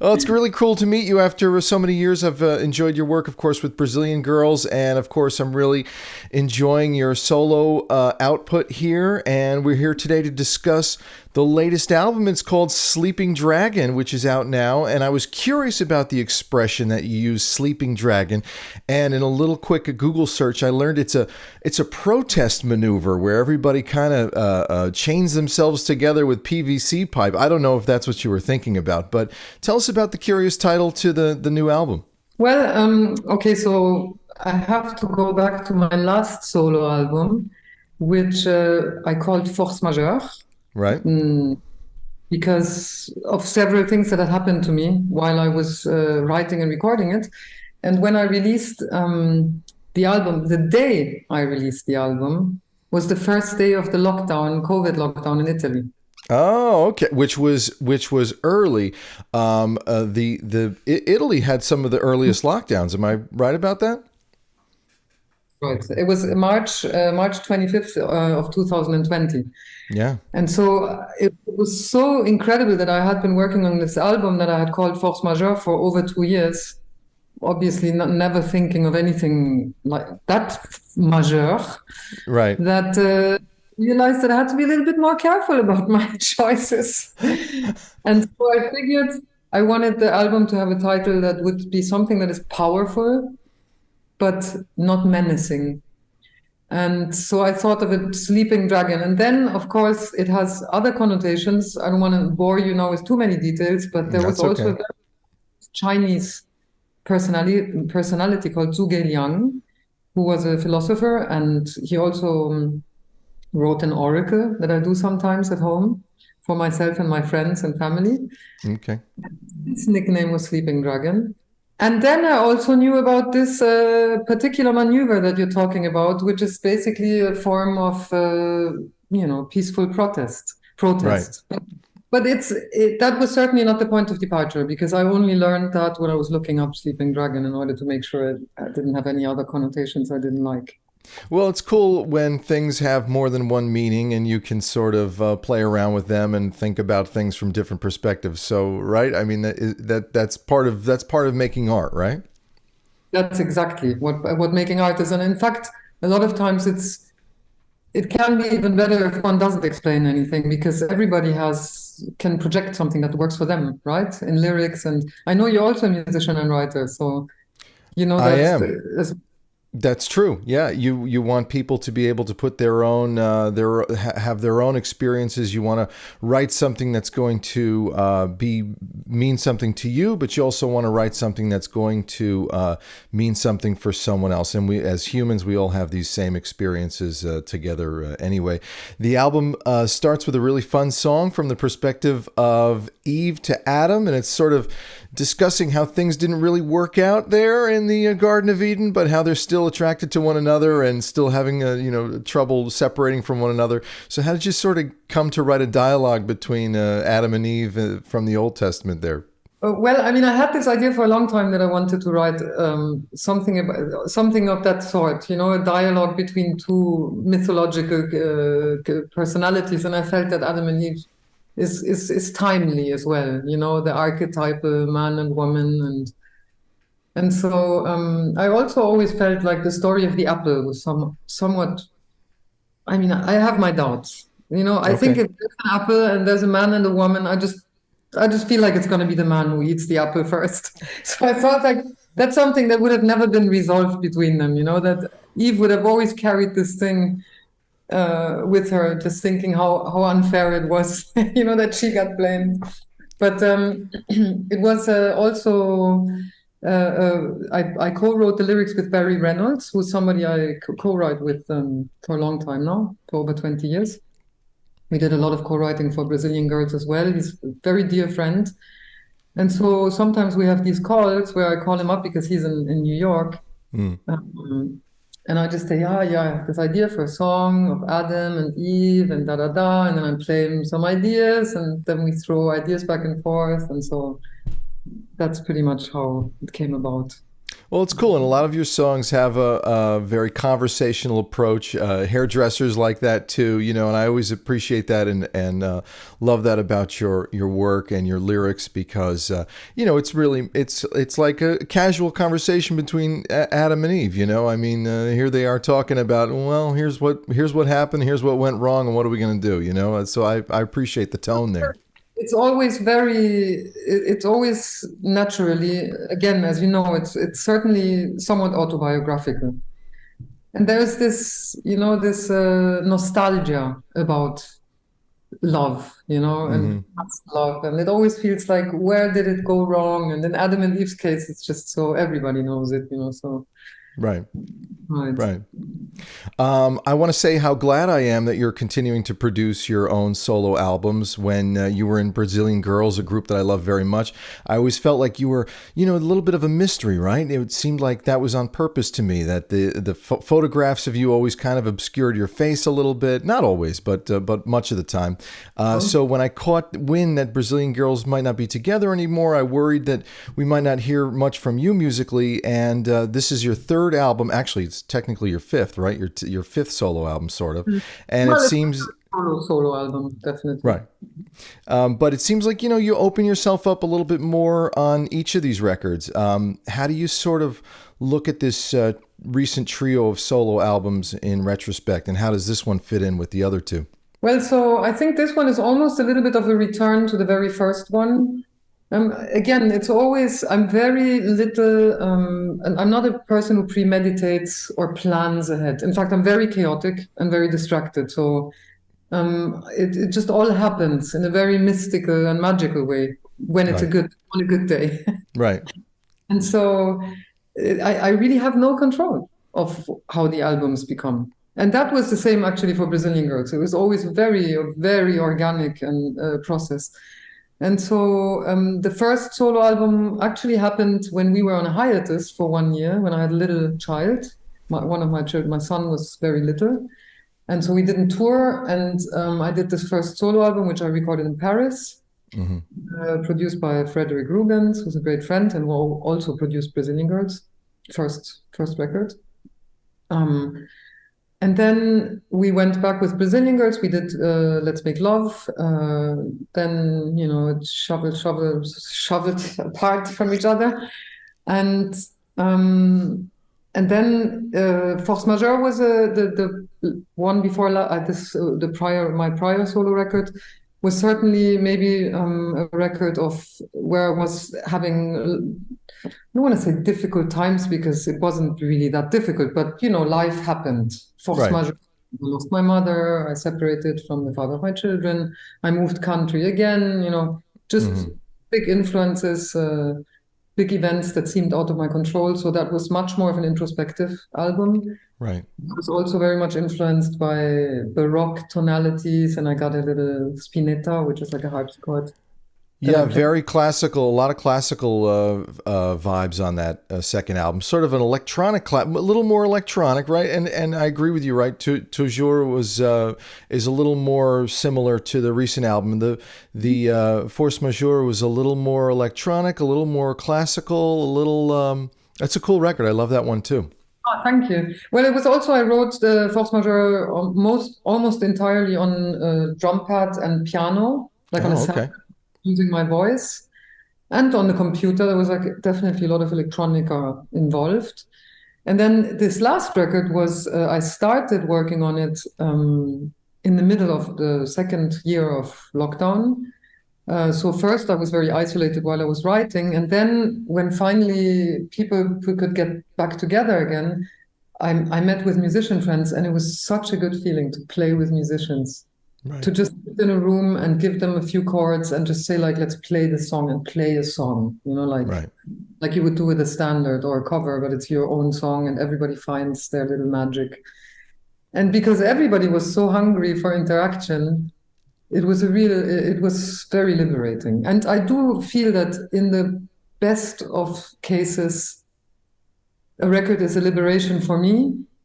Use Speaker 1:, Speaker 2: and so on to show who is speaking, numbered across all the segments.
Speaker 1: Well, it's really cool to meet you after so many years. I've enjoyed your work, of course, with Brazilian Girls, and of course, I'm really enjoying your solo output here. And we're here today to discuss the latest album. It's called Sleeping Dragon, which is out now. And I was curious about the expression that you use, Sleeping Dragon. And in a little quick Google search, I learned it's a protest maneuver where everybody kind of chains themselves together with PVC pipe. I don't know if that's what you were thinking about, but tell us about the curious title to the new album.
Speaker 2: Well, okay, so I have to go back to my last solo album, which I called Force Majeure,
Speaker 1: Right.
Speaker 2: mm, because of several things that had happened to me while I was writing and recording it. And when I released the album, the day I released the album was the first day of the lockdown, COVID lockdown in Italy.
Speaker 1: Oh, okay. Which was early. Italy had some of the earliest lockdowns. Am I right about that?
Speaker 2: Right. It was March 25th of 2020.
Speaker 1: Yeah.
Speaker 2: And so it was so incredible that I had been working on this album that I had called Force Majeure for over 2 years, obviously never thinking of anything like that majeur,
Speaker 1: Right.
Speaker 2: that realized that I had to be a little bit more careful about my choices. And so I figured I wanted the album to have a title that would be something that is powerful, but not menacing. And so I thought of it, Sleeping Dragon. And then, of course, it has other connotations. I don't want to bore you now with too many details, but there was
Speaker 1: That's
Speaker 2: also a
Speaker 1: okay.
Speaker 2: very Chinese personality called Zhuge Liang, who was a philosopher, and he also wrote an oracle that I do sometimes at home for myself and my friends and family.
Speaker 1: Okay.
Speaker 2: His nickname was Sleeping Dragon. And then I also knew about this particular maneuver that you're talking about, which is basically a form of, peaceful protest.
Speaker 1: Right.
Speaker 2: Protest. But that was certainly not the point of departure, because I only learned that when I was looking up Sleeping Dragon in order to make sure it didn't have any other connotations I didn't like.
Speaker 1: Well, it's cool when things have more than one meaning and you can sort of play around with them and think about things from different perspectives. So, right? I mean, that's part of making art, right?
Speaker 2: That's exactly what making art is. And in fact, a lot of times it can be even better if one doesn't explain anything, because everybody can project something that works for them, right? In lyrics. And I know you're also a musician and writer, so you know
Speaker 1: I
Speaker 2: that
Speaker 1: am. That's true. Yeah, you want people to be able to put their own have their own experiences. You want to write something that's going to mean something to you, but you also want to write something that's going to mean something for someone else. And we, as humans, we all have these same experiences together. Anyway, the album starts with a really fun song from the perspective of Eve to Adam, and it's sort of discussing how things didn't really work out there in the Garden of Eden, but how they're still attracted to one another and still having trouble separating from one another. So how did you sort of come to write a dialogue between Adam and Eve from the Old Testament there?
Speaker 2: well, I mean, I had this idea for a long time that I wanted to write something of that sort, a dialogue between two mythological personalities, and I felt that Adam and Eve is timely as well, the archetypal man and woman, and so I also always felt like the story of the apple was somewhat. I mean, I have my doubts. I think
Speaker 1: Okay.
Speaker 2: if there's an apple and there's a man and a woman, I just feel like it's going to be the man who eats the apple first. So I felt like that's something that would have never been resolved between them. That Eve would have always carried this thing with her, just thinking how unfair it was, that she got blamed. But it was also. I co-wrote the lyrics with Barry Reynolds, who's somebody I co-write with for a long time now, for over 20 years. We did a lot of co-writing for Brazilian Girls as well. He's a very dear friend. And so sometimes we have these calls where I call him up because he's in New York.
Speaker 1: Mm.
Speaker 2: And I just say, yeah, yeah, I have this idea for a song of Adam and Eve and da da da. And then I play him some ideas, and then we throw ideas back and forth. And so that's pretty much how it came about.
Speaker 1: Well, it's cool, and a lot of your songs have a very conversational approach. Hairdressers like that too, you know, and I always appreciate that and love that about your work and your lyrics because you know it's really it's like a casual conversation between Adam and Eve. You know, I mean, here they are talking about, well, here's what happened, here's what went wrong, and what are we going to do? You know, so I appreciate the tone there.
Speaker 2: It's always it's always naturally, again, as you know, it's certainly somewhat autobiographical. And there's this, you know, this nostalgia about love, you know, and
Speaker 1: Hmm.
Speaker 2: past love. And it always feels like, where did it go wrong? And in Adam and Eve's case, it's just so everybody knows it, you know, so,
Speaker 1: Right,
Speaker 2: right.
Speaker 1: right. I want to say how glad I am that you're continuing to produce your own solo albums. When you were in Brazilian Girls, a group that I love very much, I always felt like you were, you know, a little bit of a mystery, right? It seemed like that was on purpose to me, that the photographs of you always kind of obscured your face a little bit. Not always, but much of the time. So when I caught wind that Brazilian Girls might not be together anymore, I worried that we might not hear much from you musically. And this is your third album. Actually, it's technically your fifth, right? Your fifth solo album, sort of, and it
Speaker 2: Well, it's
Speaker 1: seems
Speaker 2: a solo album, definitely.
Speaker 1: right. But it seems like, you know, you open yourself up a little bit more on each of these records. How do you sort of look at this recent trio of solo albums in retrospect, and how does this one fit in with the other two?
Speaker 2: Well, so I think this one is almost a little bit of a return to the very first one. Again, it's always, I'm very little, and I'm not a person who premeditates or plans ahead. In fact, I'm very chaotic and very distracted. So it just all happens in a very mystical and magical way when it's
Speaker 1: Right.
Speaker 2: on a good day.
Speaker 1: Right.
Speaker 2: And so I really have no control of how the albums become. And that was the same actually for Brazilian Girls. It was always very, very organic and process. And so the first solo album actually happened when we were on a hiatus for 1 year, when I had a little child. One of my children, my son, was very little. And so we didn't tour. And I did this first solo album, which I recorded in Paris,
Speaker 1: Hmm.
Speaker 2: produced by Frederick Rubens, who's a great friend and who also produced Brazilian Girls, first record. Um, and then we went back with Brazilian Girls. We did Let's Make Love. Then, you know, it shoveled apart from each other. And then Force Majeure was the one before my prior solo record was certainly maybe a record of where I was having, I don't want to say difficult times because it wasn't really that difficult, but you know, life happened. Force
Speaker 1: Right.
Speaker 2: majeure. I lost my mother. I separated from the father of my children. I moved country again. You know, just
Speaker 1: Hmm.
Speaker 2: big influences, big events that seemed out of my control. So that was much more of an introspective album.
Speaker 1: Right.
Speaker 2: It was also very much influenced by Baroque tonalities, and I got a little spinetta, which is like a harpsichord that I
Speaker 1: Yeah,
Speaker 2: played.
Speaker 1: very classical. A lot of classical vibes on that second album. Sort of an a little more electronic, right? And I agree with you, right? Toujours was is a little more similar to the recent album. The Force Majeure was a little more electronic, a little more classical, a little. That's a cool record. I love that one too.
Speaker 2: Oh, thank you. Well, it was also I wrote the Force Majeure almost entirely on drum pad and piano, like on a
Speaker 1: Oh,
Speaker 2: sampler,
Speaker 1: okay.
Speaker 2: using my voice, and on the computer. There was like definitely a lot of electronica involved. And then this last record was I started working on it in the middle of the second year of lockdown. So first I was very isolated while I was writing, and then when finally people who could get back together again, I met with musician friends, and it was such a good feeling to play with musicians, to
Speaker 1: Right.
Speaker 2: just sit in a room and give them a few chords and just say like, let's play the song and play a song, you know,
Speaker 1: Right.
Speaker 2: like you would do with a standard or a cover, but it's your own song and everybody finds their little magic. And because everybody was so hungry for interaction, it was very liberating. And I do feel that in the best of cases, a record is a liberation for me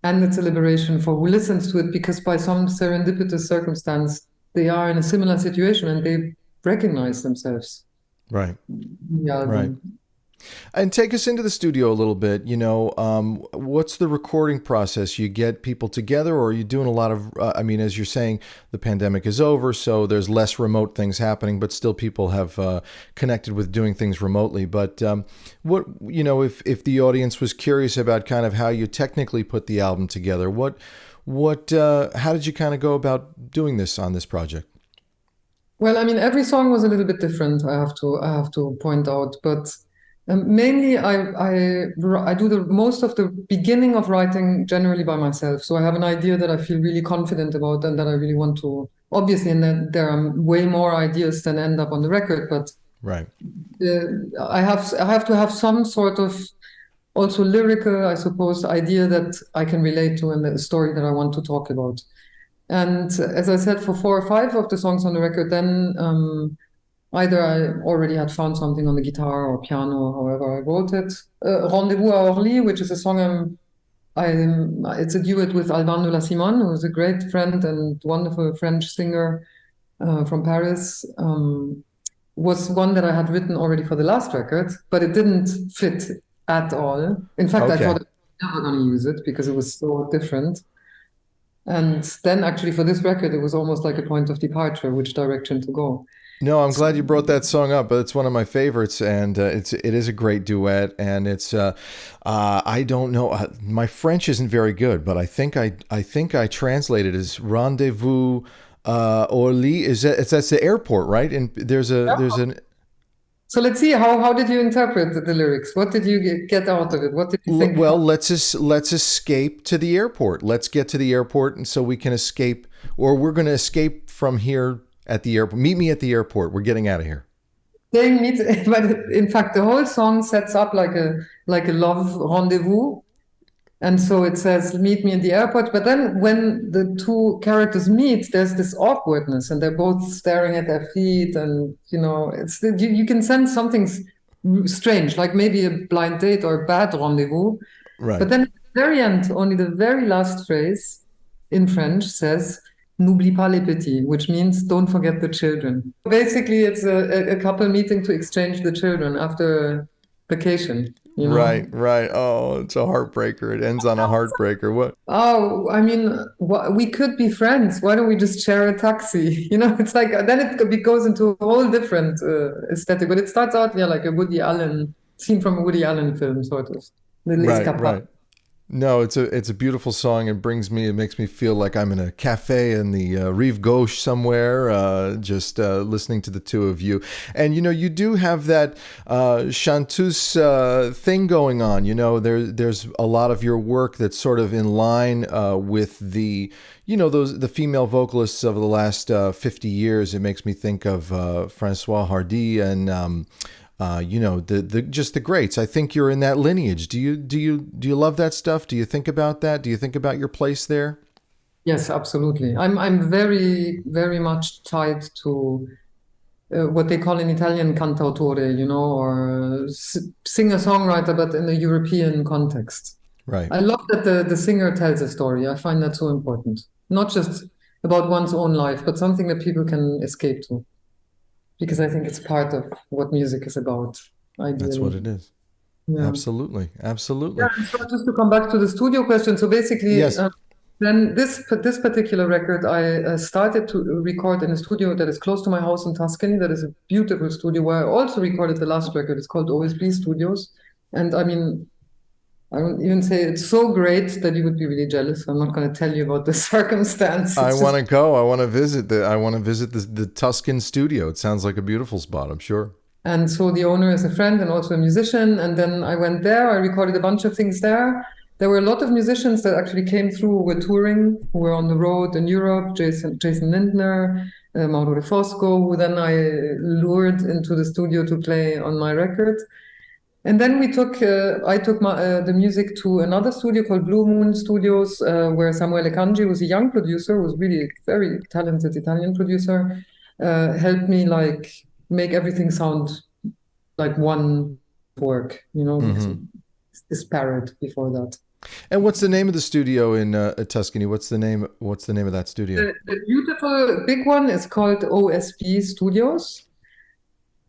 Speaker 2: and it's a liberation for who listens to it because by some serendipitous circumstance, they are in a similar situation and they recognize themselves
Speaker 1: Right.
Speaker 2: in the
Speaker 1: Right.
Speaker 2: album.
Speaker 1: And take us into the studio a little bit. What's the recording process? You get people together, or are you doing a lot of? I mean, as you're saying, the pandemic is over, so there's less remote things happening, but still people have connected with doing things remotely. But if the audience was curious about kind of how you technically put the album together, how did you kind of go about doing this on this project?
Speaker 2: Well, I mean, every song was a little bit different. I have to point out, but mainly I do the most of the beginning of writing generally by myself. So I have an idea that I feel really confident about and that I really want to. Obviously, and then there are way more ideas than end up on the record, but
Speaker 1: Right.
Speaker 2: I have to have some sort of also lyrical, I suppose, idea that I can relate to and the story that I want to talk about. And as I said, for 4 or 5 of the songs on the record, then either I already had found something on the guitar or piano, however I wrote it. Rendezvous à Orly, which is a song it's a duet with Alban de la Simone, who is a great friend and wonderful French singer from Paris. Was one that I had written already for the last record, but it didn't fit at all. In fact, I
Speaker 1: Okay.
Speaker 2: thought I was never going to use it because it was so different. And then actually for this record, it was almost like a point of departure, which direction to go.
Speaker 1: No, I'm
Speaker 2: So,
Speaker 1: glad you brought that song up. It's one of my favorites, and it is a great duet. And I don't know, my French isn't very good, but I think I translated as rendezvous Orly. That's the airport, right? And there's an
Speaker 2: so let's see, how did you interpret the lyrics? What did you get out of it? What did you think?
Speaker 1: well, let's escape to the airport. Let's get to the airport, and so we can escape, or we're going to escape from here at the airport. Meet me at the airport. We're getting out of here.
Speaker 2: Saying meet, but in fact, the whole song sets up like a love rendezvous. And so it says, meet me at the airport. But then when the two characters meet, there's this awkwardness and they're both staring at their feet. And, you can sense something strange, like maybe a blind date or a bad rendezvous.
Speaker 1: Right.
Speaker 2: But then at the very end, only the very last phrase in French says, N'oublie pas les petits, which means don't forget the children. Basically, it's a couple meeting to exchange the children after vacation, you know?
Speaker 1: Right, right. Oh, it's a heartbreaker. It ends on a heartbreaker. What?
Speaker 2: Oh, I mean, we could be friends. Why don't we just share a taxi? It's like then it goes into a whole different aesthetic. But it starts out, yeah, like a Woody Allen scene from a Woody Allen film, sort of. Little
Speaker 1: Right,
Speaker 2: escapade.
Speaker 1: right. No, it's a beautiful song. It makes me feel like I'm in a cafe in the Rive Gauche somewhere, just listening to the two of you. And you do have that chanteuse thing going on. There's a lot of your work that's sort of in line with the female vocalists of the last 50 years. It makes me think of Francois Hardy and. The just the greats. I think you're in that lineage. Do you love that stuff? Do you think about that? Do you think about your place there?
Speaker 2: Yes, absolutely. I'm very, very much tied to what they call in Italian cantautore, or singer-songwriter, but in a European context.
Speaker 1: Right.
Speaker 2: I love that the singer tells a story. I find that so important. Not just about one's own life, but something that people can escape to. Because I think it's part of what music is about,
Speaker 1: That's what
Speaker 2: ideally.
Speaker 1: it is.
Speaker 2: Yeah.
Speaker 1: Absolutely.
Speaker 2: Yeah,
Speaker 1: Absolutely.
Speaker 2: and so just to come back to the studio question, so basically,
Speaker 1: Yes.
Speaker 2: then this particular record, I started to record in a studio that is close to my house in Tuscany. That is a beautiful studio where I also recorded the last record. It's called OSB Studios, and I mean, I don't even say it's so great that you would be really jealous. I'm not going to tell you about the circumstance.
Speaker 1: I
Speaker 2: It's
Speaker 1: want
Speaker 2: just
Speaker 1: to go. I want to visit the Tuscan studio. It sounds like a beautiful spot, I'm sure.
Speaker 2: And so the owner is a friend and also a musician. And then I went there, I recorded a bunch of things there. There were a lot of musicians that actually came through who were touring, who were on the road in Europe, Jason Lindner, Mauro De Fosco, who then I lured into the studio to play on my record. And then I took the music to another studio called Blue Moon Studios, where Samuele Kanji, who's a young producer, who's really a very talented Italian producer, helped me like make everything sound like one work, because
Speaker 1: Hmm.
Speaker 2: it's disparate before that.
Speaker 1: And what's the name of the studio in Tuscany? What's the name of that studio?
Speaker 2: The beautiful big one is called OSP Studios.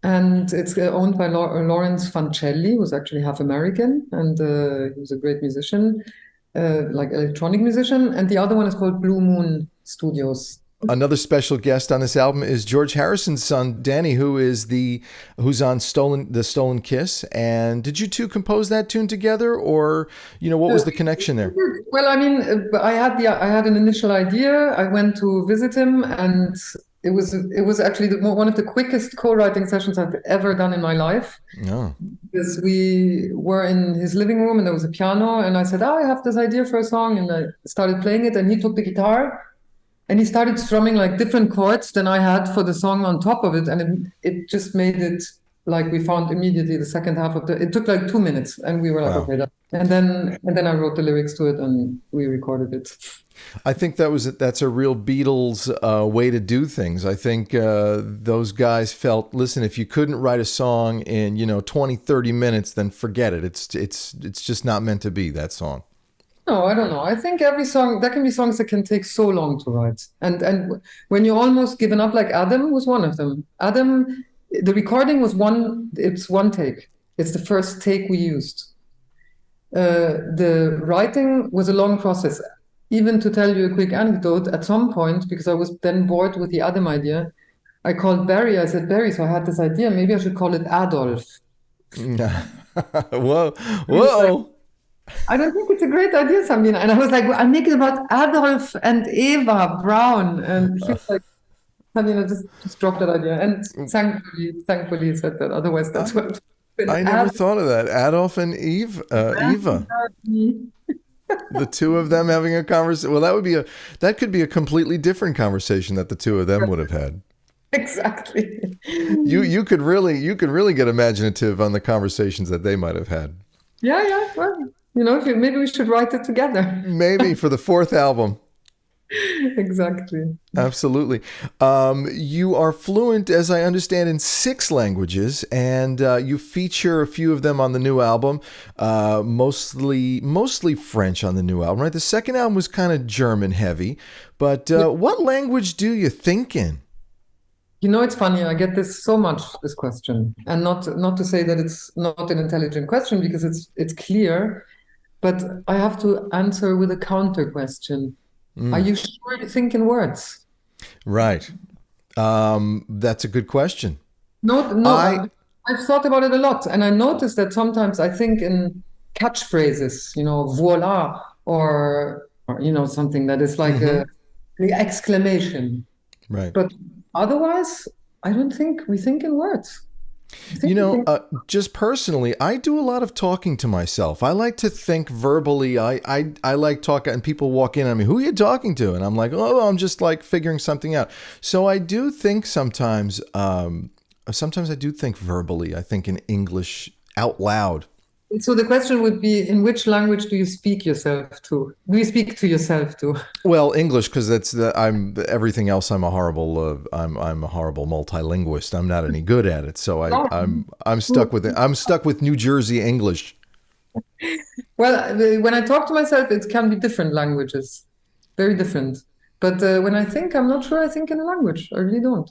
Speaker 2: And it's owned by Lawrence Fancelli, who's actually half American, and he was a great musician, like electronic musician. And the other one is called Blue Moon Studios.
Speaker 1: Another special guest on this album is George Harrison's son, Danny, who's on Stolen Kiss. And did you two compose that tune together, or what was the connection there?
Speaker 2: Well, I mean, I had an initial idea. I went to visit him, and it was actually one of the quickest co-writing sessions I've ever done in my life.
Speaker 1: No.
Speaker 2: Because we were in his living room and there was a piano, and I said, "Oh, I have this idea for a song," and I started playing it, and he took the guitar and he started strumming like different chords than I had for the song on top of it, and it just made it like we found immediately the second half of it took like 2 minutes, and we were like,
Speaker 1: Wow.
Speaker 2: okay, and then I wrote the lyrics to it and we recorded it.
Speaker 1: I think that's a real Beatles way to do things. I think those guys felt, listen, if you couldn't write a song in 20, 30 minutes, then forget it. It's just not meant to be that song.
Speaker 2: No, I don't know. I think every song, there can be songs that can take so long to write. And when you're almost given up, like Adam was one of them. Adam, the recording was it's one take. It's the first take we used. The writing was a long process. Even to tell you a quick anecdote, at some point, because I was then bored with the Adam idea, I called Barry. I said, "Barry, so I had this idea. Maybe I should call it Adolf."
Speaker 1: Whoa, whoa.
Speaker 2: I don't think it's a great idea, Sabina. And I was like, well, I'll make it about Adolf and Eva Braun. And he was like, Sabina, just drop that idea. And thankfully he said that. Otherwise, that's what it's been.
Speaker 1: I never thought of that. Adolf and Eva. The two of them having a conversation. Well, that could be a completely different conversation that the two of them would have had.
Speaker 2: Exactly.
Speaker 1: You could really get imaginative on the conversations that they might have had.
Speaker 2: Yeah. Well, maybe we should write it together.
Speaker 1: Maybe for the fourth album.
Speaker 2: Exactly.
Speaker 1: Absolutely. You are fluent, as I understand, in 6 languages, and you feature a few of them on the new album, mostly French on the new album, right? The second album was kind of German heavy, but what language do you think in?
Speaker 2: It's funny. I get this so much, this question, and not to say that it's not an intelligent question, because it's clear, but I have to answer with a counter question. Are you sure you think in words?
Speaker 1: Right. That's a good question.
Speaker 2: No, I've thought about it a lot, and I noticed that sometimes I think in catchphrases, voila, or something that is like the exclamation.
Speaker 1: Right.
Speaker 2: But otherwise, I don't think we think in words.
Speaker 1: Just personally, I do a lot of talking to myself. I like to think verbally. I like talking, and people walk in on me, "Who are you talking to?" And I'm like, "Oh, I'm just like figuring something out." So I do think sometimes I do think verbally. I think in English out loud.
Speaker 2: So the question would be, in which language do you speak yourself to? Do you speak to yourself to?
Speaker 1: Well, English, because I'm everything else. I'm a horrible multilinguist. I'm not any good at it, so I'm stuck with it. I'm stuck with New Jersey English.
Speaker 2: Well, when I talk to myself, it can be different languages, very different. But when I think, I'm not sure I think in a language. I really don't.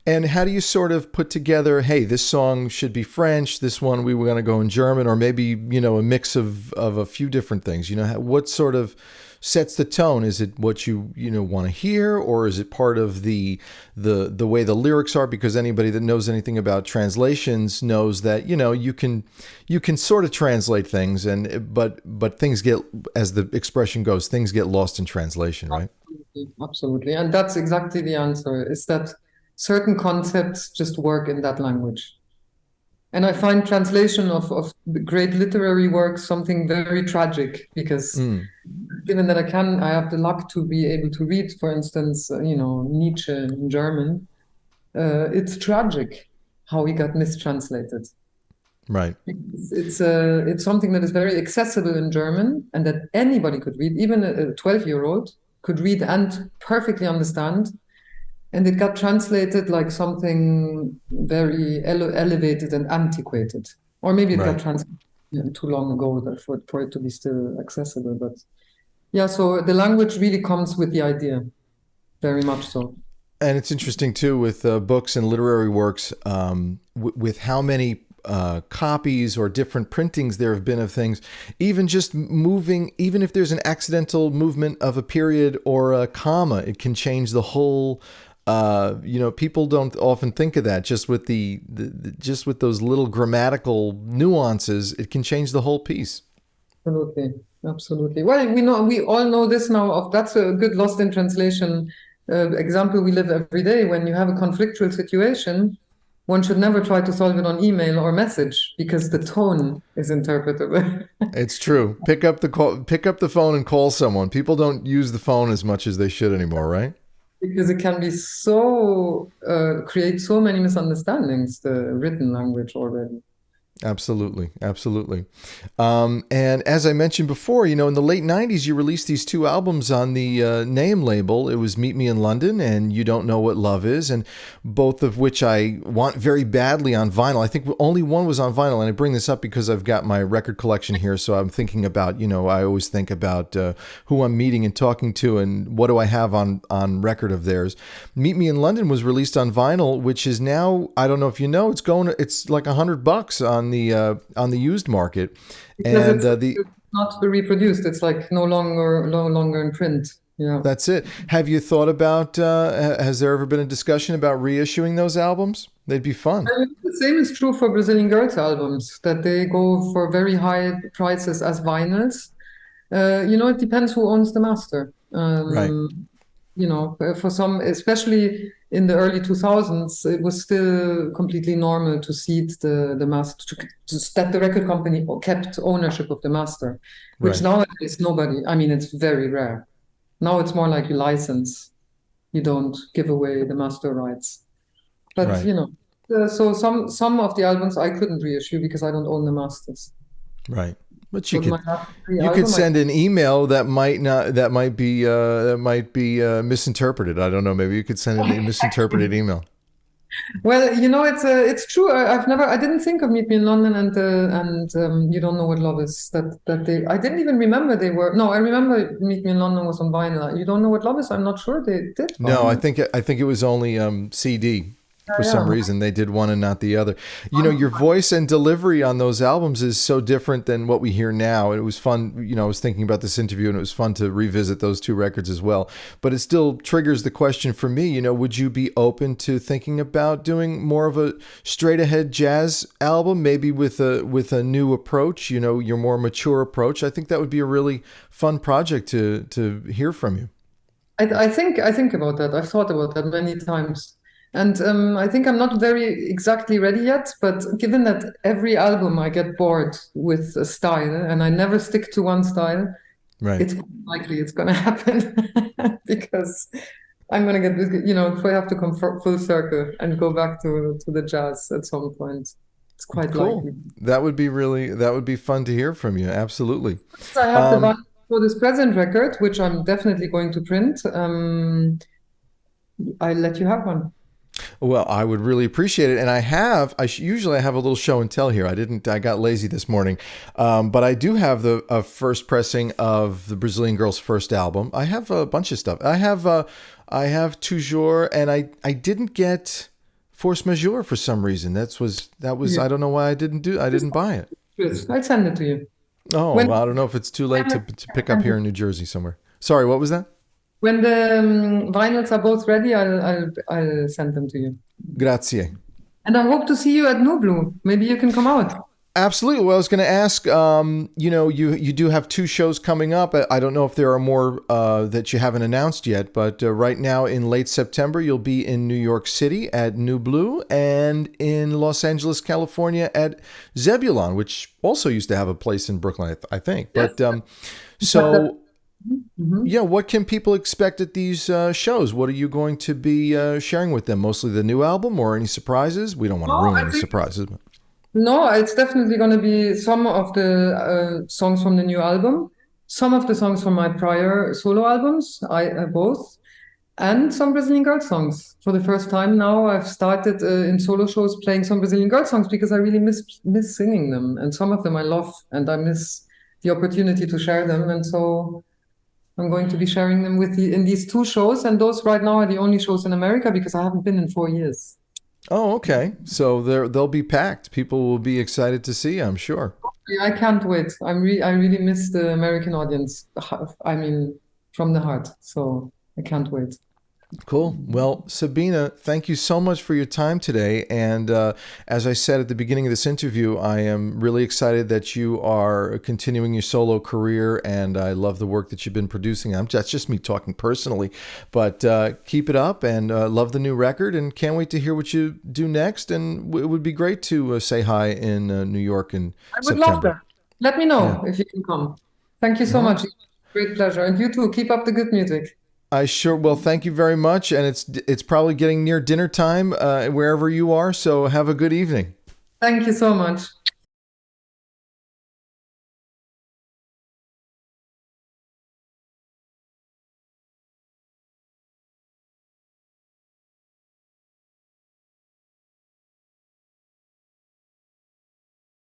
Speaker 1: And how do you sort of put together, hey, this song should be French, this one we were going to go in German, or maybe, a mix of a few different things? What sort of sets the tone? Is it what you want to hear, or is it part of the way the lyrics are? Because anybody that knows anything about translations knows that, you can sort of translate things, but things get, as the expression goes, things get lost in translation, right?
Speaker 2: Absolutely. And that's exactly the answer, is that certain concepts just work in that language. And I find translation of great literary works something very tragic, because given that I have the luck to be able to read, for instance, Nietzsche in German, it's tragic how he got mistranslated.
Speaker 1: Right.
Speaker 2: It's something that is very accessible in German and that anybody could read, even a 12-year-old could read and perfectly understand. And it got translated like something very elevated and antiquated. Or maybe it got translated too long ago for it to be still accessible. But yeah, so the language really comes with the idea, very much so.
Speaker 1: And it's interesting too with books and literary works, with how many copies or different printings there have been of things. Even just moving, even if there's an accidental movement of a period or a comma, it can change the whole. People don't often think of that. Just with just with those little grammatical nuances, it can change the whole piece.
Speaker 2: Absolutely, absolutely. Well, we all know this now. That's a good lost in translation example we live every day. When you have a conflictual situation, one should never try to solve it on email or message because the tone is interpretable.
Speaker 1: It's true. Pick up the phone and call someone. People don't use the phone as much as they should anymore, right?
Speaker 2: Because it can be so create so many misunderstandings, the written language already.
Speaker 1: Absolutely, absolutely. And as I mentioned before, in the late '90s, you released these two albums on the Name label. It was "Meet Me in London" and "You Don't Know What Love Is," and both of which I want very badly on vinyl. I think only one was on vinyl, and I bring this up because I've got my record collection here, so I'm thinking about, I always think about who I'm meeting and talking to, and what do I have on record of theirs. "Meet Me in London" was released on vinyl, which is now, I don't know if you know, it's like $100 on the used market,
Speaker 2: Because
Speaker 1: and
Speaker 2: it's not reproduced. It's like no longer in print. Yeah.
Speaker 1: that's it. Have you thought about? Has there ever been a discussion about reissuing those albums? They'd be fun.
Speaker 2: The same is true for Brazilian Girls albums, that they go for very high prices as vinyls. It depends who owns the master.
Speaker 1: Right,
Speaker 2: For some, especially in the early 2000s, it was still completely normal to cede the master, that the record company kept ownership of the master, which
Speaker 1: right,
Speaker 2: nowadays nobody, I mean, it's very rare. Now it's more like you license, you don't give away the master rights. But,
Speaker 1: right,
Speaker 2: so some of the albums I couldn't reissue because I don't own the masters.
Speaker 1: right. But
Speaker 2: But my last three
Speaker 1: you could
Speaker 2: album,
Speaker 1: send an email that might not that might be misinterpreted. I don't know. Maybe you could send a misinterpreted email.
Speaker 2: Well, it's true. I didn't think of Meet Me in London and You Don't Know What Love Is. I didn't even remember they were. No, I remember Meet Me in London was on vinyl. You Don't Know What Love Is. I'm not sure they did
Speaker 1: No,
Speaker 2: vinyl.
Speaker 1: I think it was only CD. For some
Speaker 2: Yeah,
Speaker 1: reason, they did one and not the other. Your voice and delivery on those albums is so different than what we hear now. It was fun. I was thinking about this interview, and it was fun to revisit those two records as well. But it still triggers the question for me. Would you be open to thinking about doing more of a straight ahead jazz album, maybe with a new approach? Your more mature approach. I think that would be a really fun project to hear from you.
Speaker 2: I think about that. I've thought about that many times. And I think I'm not very exactly ready yet, but given that every album I get bored with a style and I never stick to one style,
Speaker 1: Right.
Speaker 2: it's likely it's going to happen because I'm going to if I have to come full circle and go back to the jazz at some point, it's quite
Speaker 1: Cool.
Speaker 2: likely.
Speaker 1: That would be fun to hear from you. Absolutely.
Speaker 2: So I have the
Speaker 1: Um,
Speaker 2: vinyl for this present record, which I'm definitely going to print. I'll let you have one.
Speaker 1: well, I would really appreciate it. And usually I have a little show and tell here. I got lazy this morning. But I do have the first pressing of the Brazilian Girls' first album. I have a bunch of stuff. I have Toujours, and I didn't get Force Majeure for some reason.
Speaker 2: Yeah.
Speaker 1: I don't know why I didn't buy it.
Speaker 2: Yes, I'll send it to you.
Speaker 1: Oh,
Speaker 2: When
Speaker 1: well, I don't know if it's too late to pick up here in New Jersey somewhere. Sorry, what was that?
Speaker 2: when the vinyls are both ready, I'll send them to you.
Speaker 1: Grazie.
Speaker 2: And I hope to see you at Nublu. Maybe you can come out.
Speaker 1: Absolutely. Well, I was going to ask, you do have two shows coming up. I don't know if there are more that you haven't announced yet, but right now in late September, you'll be in New York City at New Blue and in Los Angeles, California at Zebulon, which also used to have a place in Brooklyn, I think.
Speaker 2: Yes.
Speaker 1: But so,
Speaker 2: Mhm.
Speaker 1: yeah, what can people expect at these shows? What are you going to be sharing with them? Mostly the new album or any surprises? We don't want to
Speaker 2: Oh,
Speaker 1: ruin
Speaker 2: I
Speaker 1: any
Speaker 2: think
Speaker 1: surprises.
Speaker 2: no, it's definitely going to be some of the songs from the new album, some of the songs from my prior solo albums, I both, and some Brazilian girl songs. For the first time now, I've started in solo shows playing some Brazilian girl songs because I really miss singing them, and some of them I love, and I miss the opportunity to share them. And so I'm going to be sharing them in these two shows, and those right now are the only shows in America because I haven't been in 4 years.
Speaker 1: Oh, okay. So they'll be packed. People will be excited to see, I'm sure.
Speaker 2: Yeah, I can't wait. I really miss the American audience. I mean, from the heart. So I can't wait.
Speaker 1: Cool. Well, Sabina, thank you so much for your time today. And as I said at the beginning of this interview, I am really excited that you are continuing your solo career, and I love the work that you've been producing. That's just me talking personally, but keep it up, and love the new record, and can't wait to hear what you do next. And it would be great to say hi in New York in
Speaker 2: I would love
Speaker 1: September.
Speaker 2: that. Let me
Speaker 1: Yeah.
Speaker 2: know if you can come. Thank you so
Speaker 1: All right.
Speaker 2: much. Great pleasure. And you too. Keep up the good music.
Speaker 1: I sure will. Thank you very much. And it's probably getting near dinner time wherever you are. So have a good evening.
Speaker 2: Thank you so much.